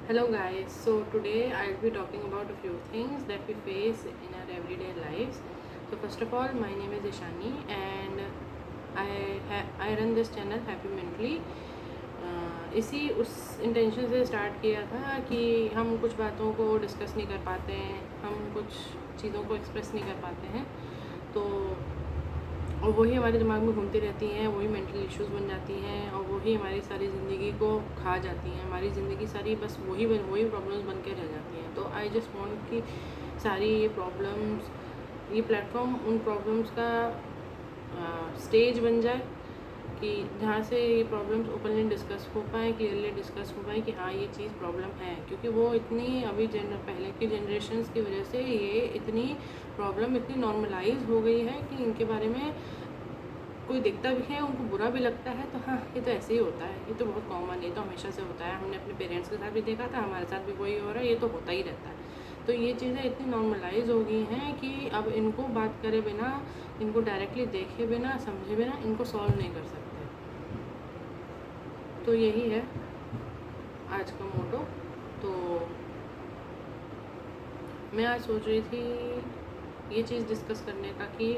Hello guys, so today I'll be talking about a few things that we face in our everyday lives. So first of all, my name is Ishani and I run this channel Happy Mentally. इसी उस intention से start किया था कि हम कुछ बातों को डिस्कस नहीं कर पाते हैं, हम कुछ चीज़ों को एक्सप्रेस नहीं कर पाते हैं, तो और वही हमारे दिमाग में घूमती रहती हैं, वही मेंटल इश्यूज़ बन जाती हैं और वही हमारी सारी ज़िंदगी को खा जाती हैं। हमारी ज़िंदगी सारी बस वही प्रॉब्लम्स बन के रह जाती हैं। तो आई जस्ट वांट कि सारी ये प्रॉब्लम्स, ये प्लेटफॉर्म उन प्रॉब्लम्स का स्टेज बन जाए कि जहाँ से ये प्रॉब्लम्स ओपनली डिस्कस हो पाएँ, क्लियरली डिस्कस हो पाएँ कि हाँ ये चीज़ प्रॉब्लम है। क्योंकि वो इतनी अभी पहले की जनरेशन्स की वजह से ये इतनी प्रॉब्लम इतनी नॉर्मलाइज हो गई है कि इनके बारे में कोई देखता भी है, उनको बुरा भी लगता है, तो हाँ ये तो ऐसे ही होता है, ये तो बहुत कॉमन है, ये तो हमेशा से होता है, हमने अपने पेरेंट्स के साथ भी देखा था, हमारे साथ भी वही हो रहा है, ये तो होता ही रहता है। तो ये चीज़ें इतनी नॉर्मलाइज हो गई हैं कि अब इनको बात करे बिना, इनको डायरेक्टली देखे बिना, समझे बिना इनको सॉल्व नहीं कर सकते। तो यही है आज का मोटो। तो मैं आज सोच रही थी ये चीज़ डिस्कस करने का कि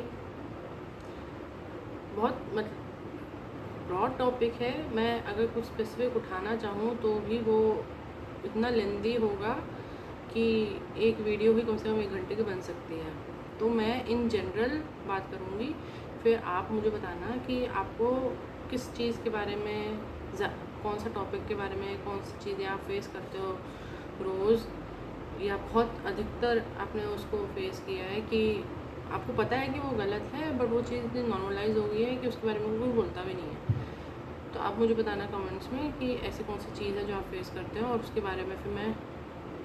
बहुत ब्रॉड टॉपिक है। मैं अगर कुछ स्पेसिफिक उठाना चाहूँ तो भी वो इतना लेंदी होगा कि एक वीडियो भी कम से कम 1 घंटे की बन सकती है। तो मैं इन जनरल बात करूँगी, फिर आप मुझे बताना कि आपको किस चीज़ के बारे में, कौन सा टॉपिक के बारे में, कौन सी चीज़ें आप फेस करते हो रोज़, या बहुत अधिकतर आपने उसको फेस किया है कि आपको पता है कि वो गलत है, बट वो चीज़ इतनी नॉर्मलाइज हो गई है कि उसके बारे में कोई बोलता भी नहीं है। तो आप मुझे बताना कमेंट्स में कि ऐसी कौन सी चीज़ है जो आप फेस करते हो, और उसके बारे में फिर मैं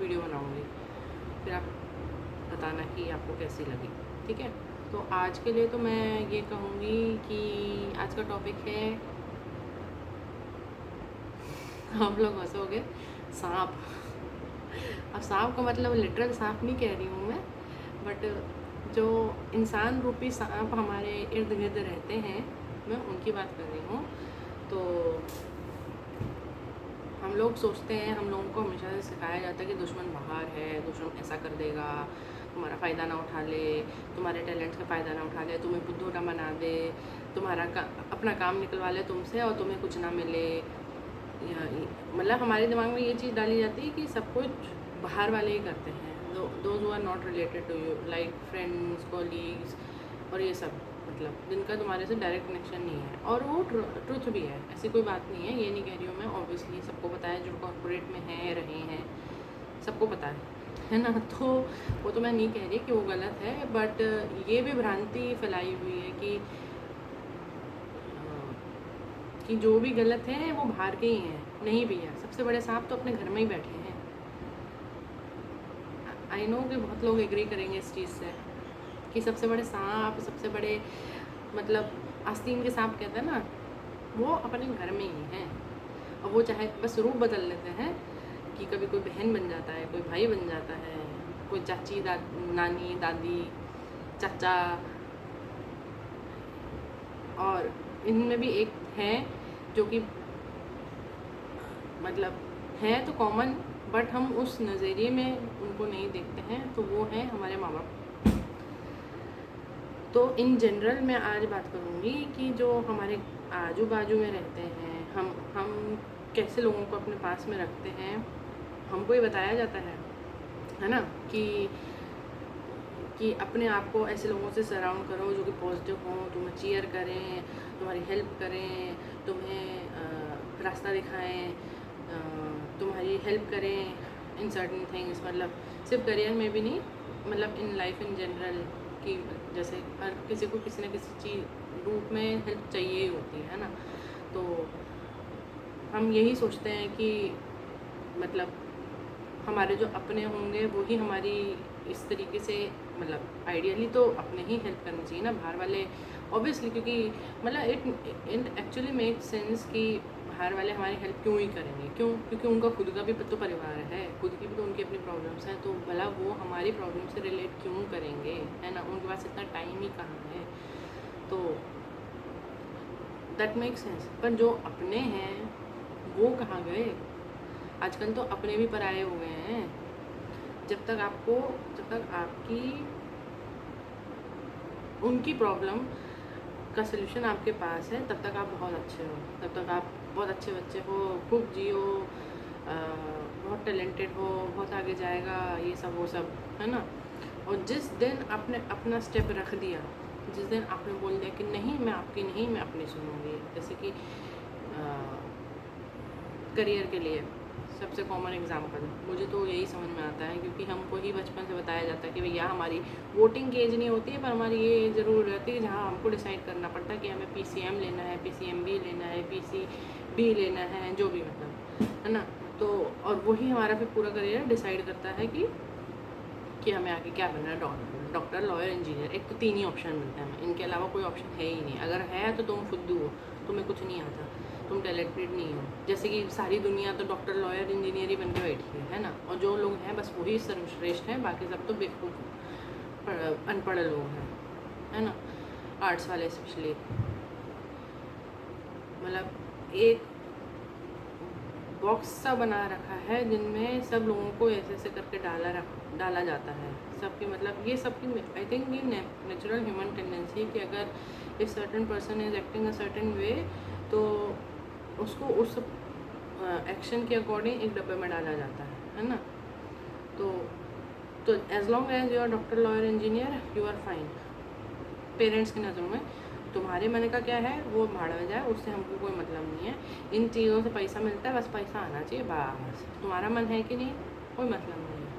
वीडियो बनाऊँगी, फिर आप बताना कि आपको कैसी लगी। ठीक है, तो आज के लिए तो मैं ये कहूँगी कि आज का टॉपिक है, आप लोग हंसोगे, सांप। अब सांप का मतलब लिटरल सांप नहीं कह रही हूँ मैं, बट जो इंसान रूपी सांप हमारे इर्द गिर्द रहते हैं, मैं उनकी बात कर रही हूँ। तो हम लोग सोचते हैं, हम लोगों को हमेशा से सिखाया जाता है कि दुश्मन बाहर है, दुश्मन ऐसा कर देगा, तुम्हारा फ़ायदा ना उठा ले, तुम्हारे टैलेंट्स का फ़ायदा ना उठा ले, तुम्हें बुद्धू ना बना दे, तुम्हारा अपना काम निकलवा ले तुमसे और तुम्हें कुछ ना मिले। मतलब हमारे दिमाग में ये चीज़ डाली जाती है कि सब कुछ बाहर वाले ही करते हैं, those who are not related to you, like friends, colleagues और ये सब, मतलब जिनका तुम्हारे से डायरेक्ट कनेक्शन नहीं है। और वो ट्रुथ भी है, ऐसी कोई बात नहीं है, ये नहीं कह रही हूँ मैं, ऑब्वियसली सबको पता है, जो कॉर्पोरेट में हैं, रहे हैं, सबको पता है ना। तो वो तो मैं नहीं कह रही कि वो गलत है, बट ये भी भ्रांति फैलाई हुई है कि जो भी गलत है वो बाहर के ही हैं। नहीं भैया, सबसे बड़े सांप तो अपने घर में ही बैठे हैं। आई नो कि बहुत लोग एग्री करेंगे इस चीज़ से कि सबसे बड़े सांप, सबसे बड़े मतलब आस्तीन के सांप कहते हैं ना, वो अपने घर में ही हैं। और वो चाहे बस रूप बदल लेते हैं कि कभी कोई बहन बन जाता है, कोई भाई बन जाता है, कोई चाची, नानी, दादी, चाचा, और इनमें भी एक है जो कि मतलब है तो कॉमन, बट हम उस नज़रिए में उनको नहीं देखते हैं, तो वो है हमारे माँ बाप। तो इन जनरल मैं आज बात करूँगी कि जो हमारे आजू बाजू में रहते हैं, हम कैसे लोगों को अपने पास में रखते हैं। हमको ये बताया जाता है ना, कि अपने आप को ऐसे लोगों से सराउंड करो जो कि पॉजिटिव हों, तुम्हें चीयर करें, तुम्हारी हेल्प करें, तुम्हें रास्ता दिखाएं, तुम्हारी हेल्प करें इन सर्टन थिंग्स, मतलब सिर्फ करियर में भी नहीं, मतलब इन लाइफ इन जनरल, कि जैसे हर किसी को किसी न किसी चीज़ रूप में हेल्प चाहिए ही होती है ना। तो हम यही सोचते हैं कि मतलब हमारे जो अपने होंगे वो ही हमारी इस तरीके से, मतलब आइडियली तो अपने ही हेल्प करनी चाहिए ना, बाहर वाले ऑब्वियसली, क्योंकि मतलब इट एक्चुअली मेक सेंस कि बाहर वाले हमारी हेल्प क्यों ही करेंगे, क्योंकि उनका खुद का भी तो परिवार है, खुद की भी तो उनकी अपनी प्रॉब्लम्स हैं, तो भला वो हमारी प्रॉब्लम से रिलेट क्यों करेंगे, है ना, उनके पास इतना टाइम ही कहाँ है। तो दैट मेक सेंस। पर जो अपने हैं वो कहाँ गए, आजकल तो अपने भी पराए हो गए हैं। जब तक आपकी उनकी प्रॉब्लम का सलूशन आपके पास है, तब तक आप बहुत अच्छे हो, तब तक आप बहुत अच्छे बच्चे हो, खूब जियो, बहुत टैलेंटेड हो, बहुत आगे जाएगा, ये सब वो सब है ना। और जिस दिन आपने अपना स्टेप रख दिया, जिस दिन आपने बोल दिया कि नहीं मैं आपकी नहीं, मैं अपनी सुनूंगी, जैसे कि करियर के लिए सबसे कॉमन एग्जांपल मुझे तो यही समझ में आता है, क्योंकि हमको ही बचपन से बताया जाता है कि भैया हमारी वोटिंग की एज नहीं होती है, पर हमारी ये एज ज़रूर रहती है जहाँ हमको डिसाइड करना पड़ता है कि हमें PCM लेना है, PCMB लेना है, PCB लेना है, जो भी मतलब है ना। तो और वही हमारा फिर पूरा करियर डिसाइड करता है कि हमें आगे क्या बनना है, डॉक्टर, लॉयर, इंजीनियर। एक तो 3 ही ऑप्शन मिलते हैं हमें, इनके अलावा कोई ऑप्शन है ही नहीं। अगर है तो तुम फुद्दू हो, तुम्हें कुछ नहीं आता, तुम टैलेंटेड नहीं हो। जैसे कि सारी दुनिया तो डॉक्टर, लॉयर, इंजीनियर ही बन के बैठी है ना। और जो लोग हैं बस वही सर्वश्रेष्ठ हैं, बाकी सब तो बेवकूफ़ अनपढ़ लोग हैं, है ना। आर्ट्स वाले स्पेशली, मतलब एक बॉक्स सा बना रखा है जिनमें सब लोगों को ऐसे ऐसे करके डाला जाता है। सबकी मतलब ये सबकी आई थिंक ये नेचुरल ह्यूमन टेंडेंसी कि अगर if certain person is acting a certain way, तो उसको उस एक्शन के अकॉर्डिंग एक डब्बे में डाला जाता है ना। तो as long as you are doctor, lawyer, engineer, you are fine parents की नज़रों में। तुम्हारे मन का क्या है वो भाड़ में जाए, उससे हमको कोई मतलब नहीं है। इन चीज़ों से पैसा मिलता है, बस पैसा आना चाहिए, बस। तुम्हारा मन है कि नहीं, कोई मतलब नहीं है।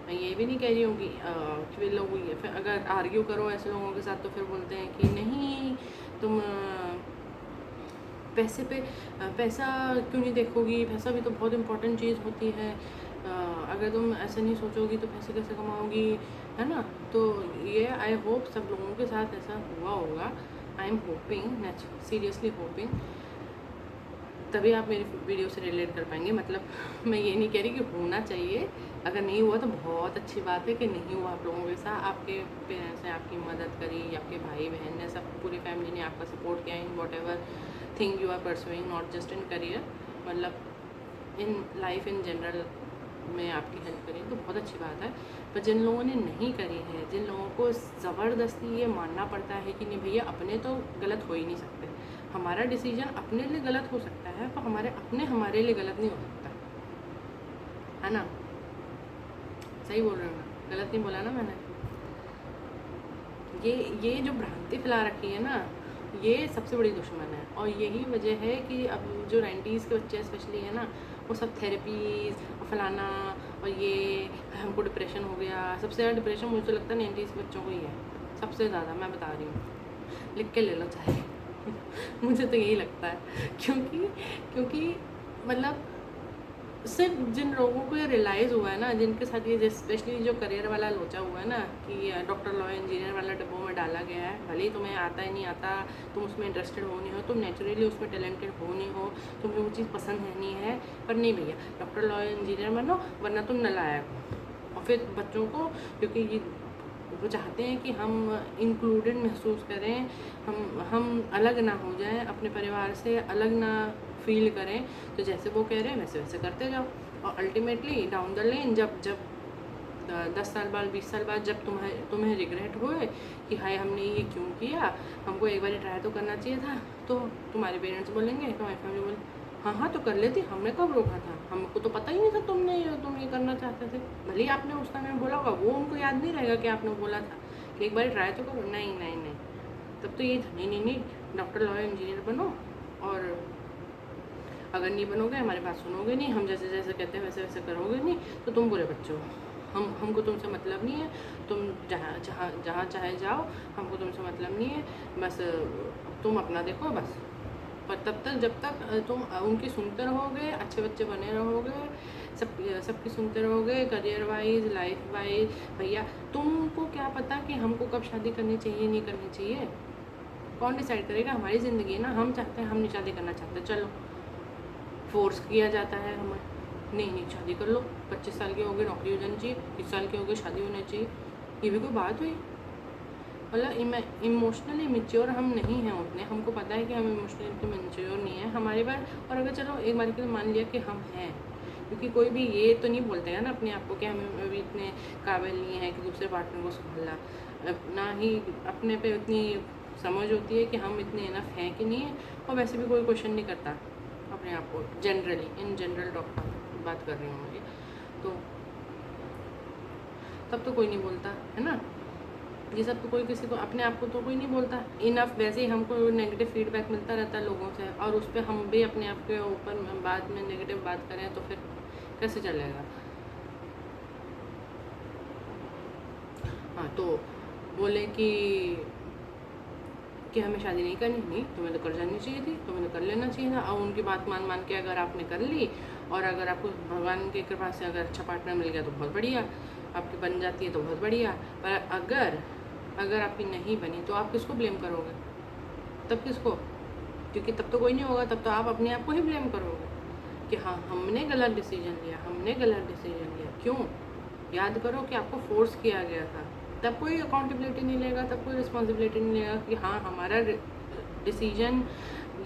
मैं ये भी नहीं कह रही हूँ कि लोग फिर अगर आर्ग्यू करो ऐसे लोगों के साथ तो फिर बोलते हैं कि नहीं तुम पैसा क्यों नहीं देखोगी, पैसा भी तो बहुत इम्पोर्टेंट चीज़ होती है, अगर तुम ऐसे नहीं सोचोगी तो पैसे कैसे कमाओगी, है ना। तो ये आई होप सब लोगों के साथ ऐसा हुआ होगा। I am hoping, seriously hopping, तभी आप मेरी वीडियो से रिलेट कर पाएंगे। मतलब मैं ये नहीं कह रही कि होना चाहिए, अगर नहीं हुआ तो बहुत अच्छी बात है कि नहीं हुआ आप लोगों के साथ। आपके पेरेंट्स ने आपकी मदद करी, आपके भाई बहन ने, सब पूरी फैमिली ने आपका सपोर्ट किया in whatever thing you are pursuing, not just in career, मतलब इन लाइफ इन जनरल में आपकी हेल्प करी, तो बहुत अच्छी बात है। पर जिन लोगों ने नहीं करी है, जिन लोगों को ज़बरदस्ती ये मानना पड़ता है कि नहीं भैया अपने तो गलत हो ही नहीं सकते, हमारा डिसीजन अपने लिए गलत हो सकता है पर हमारे लिए गलत नहीं हो सकता, है ना। सही बोल रही हूँ ना, गलत नहीं बोला ना मैंने। ये जो भ्रांति फैला रखी है ना, ये सबसे बड़ी दुश्मन है। और यही वजह है कि अब जो 90s के बच्चे स्पेशली है ना, वो सब थेरेपीज और फलाना और ये हमको डिप्रेशन हो गया। सबसे ज़्यादा डिप्रेशन मुझे लगता है 90s के बच्चों को ही है, सबसे ज़्यादा। मैं बता रही हूँ, लिख के ले लो चाहे मुझे तो यही लगता है, क्योंकि मतलब सिर्फ जिन लोगों को ये रियलाइज़ हुआ है ना, जिनके साथ ये स्पेशली जो करियर वाला लोचा हुआ है ना कि डॉक्टर, लॉयर, इंजीनियर वाला डब्बों में डाला गया है, भले ही तुम्हें आता है नहीं आता, तुम उसमें इंटरेस्टेड हो नहीं हो, तुम नेचुरली उसमें टैलेंटेड हो नहीं हो, तुम्हें वो चीज़ पसंद है नहीं है, पर नहीं भैया डॉक्टर, लॉयर, इंजीनियर बनो, वरना तुम नालायक हो। और फिर बच्चों को, क्योंकि ये वो चाहते हैं कि हम इंक्लूडेड महसूस करें, हम अलग ना हो जाएं, अपने परिवार से अलग ना फील करें, तो जैसे वो कह रहे हैं वैसे वैसे करते जाओ। और अल्टीमेटली डाउन द लाइन जब 10 साल बाद, 20 साल बाद जब तुम्हें रिग्रेट होए कि हाय हमने ये क्यों किया, हमको एक बार ट्राई तो करना चाहिए था, तो तुम्हारे पेरेंट्स बोलेंगे, तुम्हारी फैमिली बोले हाँ तो कर लेती, हमने कब रोका था, हमको तो पता ही नहीं था तुम ये करना चाहते थे। भले ही आपने उस टाइम बोला होगा, वो उनको याद नहीं रहेगा कि आपने बोला था कि एक बार ट्राई तो करो। नहीं, तब तो ये था नहीं, डॉक्टर, लॉयर, इंजीनियर बनो, और अगर नहीं बनोगे, हमारी बात सुनोगे नहीं, हम जैसे जैसे कहते हैं वैसे वैसे करोगे नहीं, तो तुम बुरे बच्चे हो। हमको तुमसे मतलब नहीं है, तुम जहाँ चाहे जाओ, हमको तुमसे मतलब नहीं है, बस तुम अपना देखो बस। पर तब तक जब तक तुम उनकी सुनते रहोगे, अच्छे बच्चे बने रहोगे, सबकी सुनते रहोगे, करियर वाइज, लाइफ वाइज, भैया तुमको क्या पता कि हमको कब शादी करनी चाहिए, नहीं करनी चाहिए, कौन डिसाइड करेगा, हमारी ज़िंदगी है ना। हम चाहते हैं, हम नहीं शादी करना चाहते, चलो फोर्स किया जाता है हमें, नहीं शादी कर लो, 25 साल के हो गए नौकरी हो जानी चाहिए, 30 साल के हो गए शादी होनी चाहिए, ये भी कोई बात हुई। मतलब इमोशनली मेच्योर हम नहीं हैं उतने, हमको पता है कि हम इमोशनली इतने मेच्योर नहीं है हमारे पास। और अगर चलो एक बार के लिए मान लिया कि हम हैं, क्योंकि कोई भी ये तो नहीं बोलते हैं ना अपने आप को कि हम अभी इतने काबिल नहीं है कि दूसरे पार्टनर को संभालना, ना ही अपने पे उतनी समझ होती है कि हम इतने इनफ हैं कि नहीं है। और वैसे भी कोई क्वेश्चन नहीं करता अपने आप को, जनरली इन जनरल टॉक बात कर रही हूँ मैं, तो तब तो कोई नहीं बोलता है ना, ये सब तो कोई किसी को अपने आप को तो कोई नहीं बोलता इनफ। वैसे ही हमको नेगेटिव फीडबैक मिलता रहता है लोगों से, और उस पर हम भी अपने आप के ऊपर बाद में नेगेटिव बात करें तो फिर कैसे चलेगा। हाँ, तो बोले कि हमें शादी नहीं करनी, नहीं तुम्हें तो कर जानी चाहिए थी, तुम्हें तो कर लेना चाहिए था। और उनकी बात मान मान के अगर आपने कर ली, और अगर आपको भगवान की कृपा से अगर अच्छा पार्टनर मिल गया तो बहुत बढ़िया, आपकी बन जाती है तो बहुत बढ़िया। पर अगर आपकी नहीं बनी तो आप किसको ब्लेम करोगे, तब किसको? क्योंकि तब तो कोई नहीं होगा, तब तो आप अपने आप को ही ब्लेम करोगे कि हाँ हमने गलत डिसीजन लिया, हमने गलत डिसीजन लिया। क्यों? याद करो कि आपको फोर्स किया गया था, तब कोई अकाउंटेबिलिटी नहीं लेगा, तब कोई रिस्पॉन्सिबिलिटी नहीं लेगा कि हाँ हमारा डिसीजन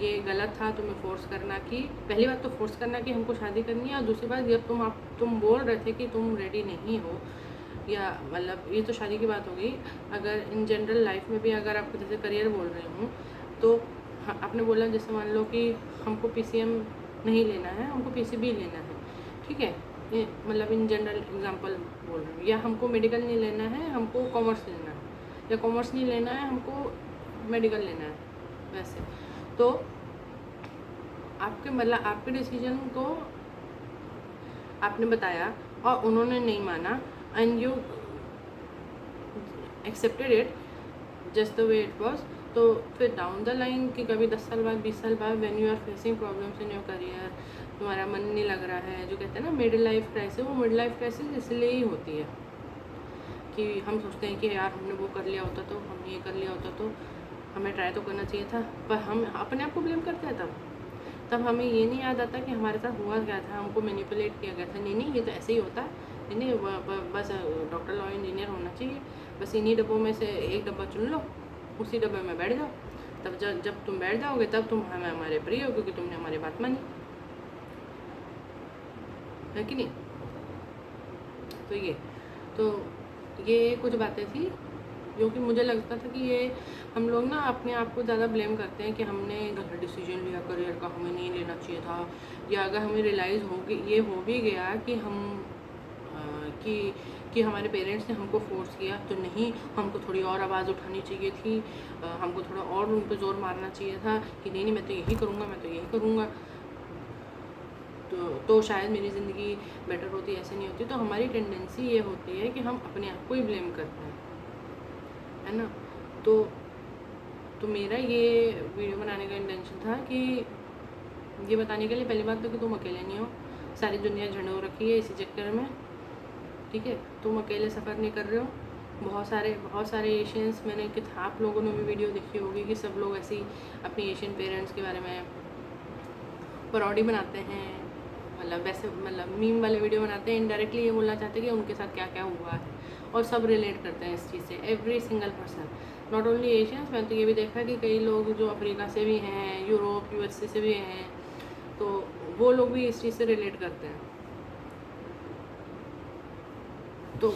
ये गलत था तुम्हें फोर्स करना। कि पहली बात तो फोर्स करना कि हमको शादी करनी है, और दूसरी बात जब तुम बोल रहे थे कि तुम रेडी नहीं हो, या मतलब ये तो शादी की बात हो गई। अगर इन जनरल लाइफ में भी अगर आपको जैसे करियर बोल रही हूँ, तो आपने बोला जैसे मान लो कि हमको PCM नहीं लेना है, हमको PCB लेना है, ठीक है, ये मतलब इन जनरल एग्जांपल बोल रही हूँ। या हमको मेडिकल नहीं लेना है, हमको कॉमर्स लेना है, या कॉमर्स नहीं लेना है, हमको मेडिकल लेना है। वैसे तो आपके मतलब आपके डिसीजन को आपने बताया और उन्होंने नहीं माना, and you accepted it just the way it was. तो फिर डाउन द लाइन कि कभी 10 साल बाद 20 साल बाद when you are facing problems in your career, तुम्हारा मन नहीं लग रहा है, जो कहते हैं ना मिडिल लाइफ क्राइसिस, वो मिडिल लाइफ क्राइसिस इसलिए ही होती है कि हम सोचते हैं कि यार हमने वो कर लिया होता तो, हमने ये कर लिया होता तो, हमें ट्राई तो करना चाहिए था। पर हम अपने आप को ब्लेम करते हैं तब हमें ये नहीं याद आता कि हमारे साथ हुआ क्या था, हमको मैनिपुलेट किया गया था। नहीं ये तो ऐसे ही होता है, नहीं बस डॉक्टर लॉ इंजीनियर होना चाहिए, बस इन्हीं डब्बों में से एक डब्बा चुन लो, उसी डब्बे में बैठ जाओ, तब जब तुम बैठ जाओगे तब तुम हमारे प्रिय हो, क्योंकि तुमने हमारी बात मानी, है कि नहीं। तो ये कुछ बातें थी जो कि मुझे लगता था कि ये हम लोग ना अपने आप को ज़्यादा ब्लेम करते हैं कि हमने गलत डिसीजन लिया करियर का, हमें नहीं लेना चाहिए था। या अगर हमें रियलाइज़ ये हो भी गया कि हम कि हमारे पेरेंट्स ने हमको फोर्स किया, तो नहीं हमको थोड़ी और आवाज़ उठानी चाहिए थी, हमको थोड़ा और उन पर जोर मारना चाहिए था कि नहीं मैं तो यही करूँगा, मैं तो यही करूँगा, तो शायद मेरी ज़िंदगी बेटर होती, ऐसे नहीं होती। तो हमारी टेंडेंसी ये होती है कि हम अपने आप को ही ब्लेम करते हैं, है ना। तो मेरा ये वीडियो बनाने का इंटेंशन था कि ये बताने के लिए, पहली बात तो कि तुम अकेले नहीं हो, सारी दुनिया झंडो रखी है इसी चक्कर में, ठीक है, तुम अकेले सफ़र नहीं कर रहे हो। बहुत सारे एशियंस, मैंने आप लोगों ने भी वीडियो देखी होगी कि सब लोग ऐसी अपनी एशियन पेरेंट्स के बारे में पैरोडी बनाते हैं, मतलब मीम वाले वीडियो बनाते हैं, इनडायरेक्टली ये बोलना चाहते हैं कि उनके साथ क्या क्या हुआ है, और सब रिलेट करते हैं इस चीज़ से, every single person, not only Asians. मैंने तो ये भी देखा कि कई लोग जो अफ्रीका से भी हैं, यूरोप USA से भी हैं, तो वो लोग भी इस चीज़ से रिलेट करते हैं। तो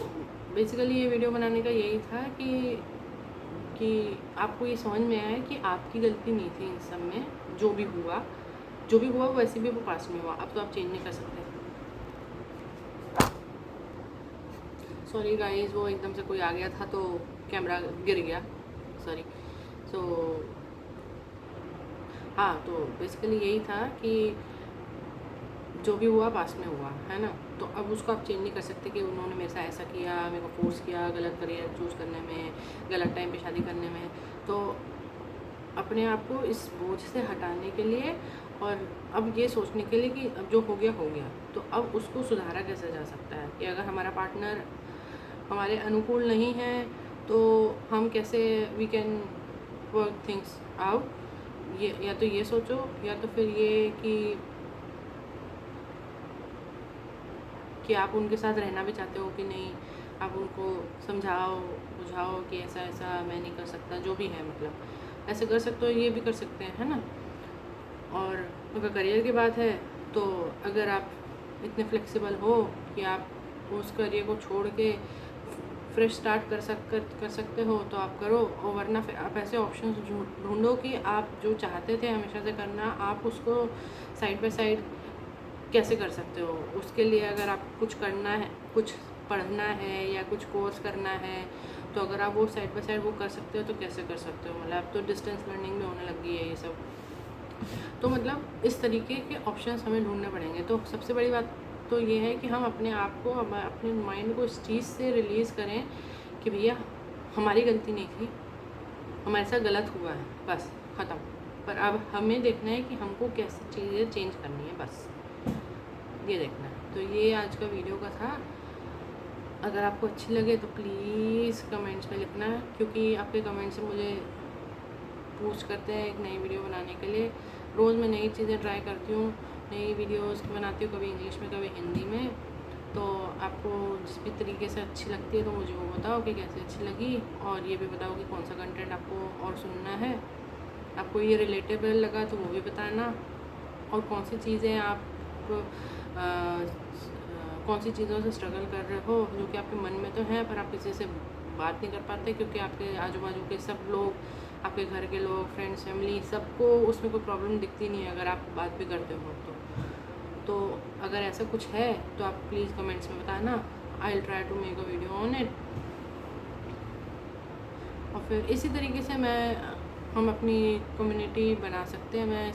बेसिकली ये वीडियो बनाने का यही था कि आपको ये समझ में आया कि आपकी गलती नहीं थी इन सब में, जो भी हुआ वो वैसे भी वो पास में हुआ, अब तो आप चेंज नहीं कर सकते। सॉरी गाइस, वो एकदम से कोई आ गया था तो कैमरा गिर गया, सॉरी। सो हाँ, तो बेसिकली यही था कि जो भी हुआ पास में हुआ, है ना। तो अब उसको आप चेंज नहीं कर सकते कि उन्होंने मेरे साथ ऐसा किया, मेरे को फोर्स किया गलत करियर चूज़ करने में, गलत टाइम पे शादी करने में। तो अपने आप को इस बोझ से हटाने के लिए, और अब ये सोचने के लिए कि अब जो हो गया, तो अब उसको सुधारा कैसे जा सकता है, कि अगर हमारा पार्टनर हमारे अनुकूल नहीं है तो हम कैसे we can work things out. ये या तो ये सोचो, या तो फिर ये कि आप उनके साथ रहना भी चाहते हो कि नहीं, आप उनको समझाओ बुझाओ कि ऐसा ऐसा मैं नहीं कर सकता, जो भी है मतलब ऐसे कर सकते हो, ये भी कर सकते हैं, है ना। और अगर करियर की बात है तो अगर आप इतने फ्लेक्सिबल हो कि आप उस करियर को छोड़ के फ्रेश स्टार्ट कर सकते हो तो आप करो, और वरना फिर आप ऐसे ऑप्शंस ढूंढो कि आप जो चाहते थे हमेशा से करना, आप उसको साइड बाय साइड कैसे कर सकते हो। उसके लिए अगर आप कुछ करना है, कुछ पढ़ना है या कुछ कोर्स करना है, तो अगर आप वो साइड बाय साइड वो कर सकते हो तो कैसे कर सकते हो। मतलब अब तो डिस्टेंस लर्निंग में होने लगी है ये सब, तो मतलब इस तरीके के ऑप्शंस हमें ढूंढने पड़ेंगे। तो सबसे बड़ी बात तो ये है कि हम अपने आप को, हम अपने माइंड को इस चीज़ से रिलीज़ करें कि भैया हमारी गलती नहीं थी, हमारे साथ गलत हुआ है, बस ख़त्म। पर अब हमें देखना है कि हमको कैसी चीज़ें चेंज करनी है, बस ये देखना है। तो ये आज का वीडियो का था। अगर आपको अच्छी लगे तो प्लीज़ कमेंट्स में लिखना, क्योंकि आपके कमेंट से मुझे पुश करते हैं एक नई वीडियो बनाने के लिए। रोज़ मैं नई चीज़ें ट्राई करती हूँ, नई वीडियोस बनाती हूँ, कभी इंग्लिश में कभी हिंदी में। तो आपको जिस भी तरीके से अच्छी लगती है तो मुझे वो बताओ कि कैसे अच्छी लगी, और ये भी बताओ कि कौन सा कंटेंट आपको और सुनना है। आपको ये रिलेटेबल लगा तो वो भी बताना, और कौन सी चीज़ें आप कौन सी चीज़ों से स्ट्रगल कर रहे हो जो कि आपके मन में तो है पर आप किसी से बात नहीं कर पाते, क्योंकि आपके आजू बाजू के सब लोग, आपके घर के लोग, फ्रेंड्स, फैमिली, सबको उसमें कोई प्रॉब्लम दिखती नहीं है अगर आप बात भी करते हो तो अगर ऐसा कुछ है तो आप प्लीज़ कमेंट्स में बताना। I will try to make a video on it. और फिर इसी तरीके से हम अपनी कम्युनिटी बना सकते हैं।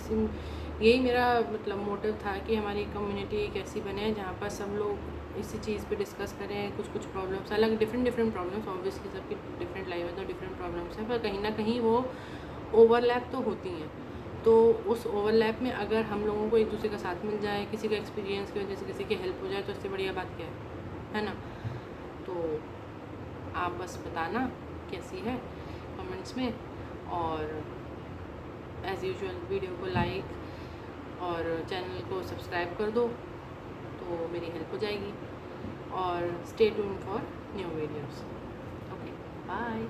यही मेरा मतलब मोटिव था कि हमारी कम्युनिटी एक ऐसी बने जहाँ पर सब लोग इसी चीज़ पे डिस्कस करें। कुछ प्रॉब्लम्स अलग, डिफरेंट प्रॉब्लम्स, ऑब्वियसली सबकी डिफरेंट लाइफ है तो डिफरेंट प्रॉब्लम्स हैं, पर कहीं ना कहीं वो ओवरलैप तो होती हैं। तो उस ओवरलैप में अगर हम लोगों को एक दूसरे का साथ मिल जाए, किसी का एक्सपीरियंस की वजह से किसी की हेल्प हो जाए, तो इससे बढ़िया बात क्या है ना। तो आप बस बताना कैसी है कमेंट्स में, और एज़ यूजुअल वीडियो को लाइक और चैनल को सब्सक्राइब कर दो तो मेरी हेल्प हो जाएगी। और stay tuned for new videos. Okay, bye.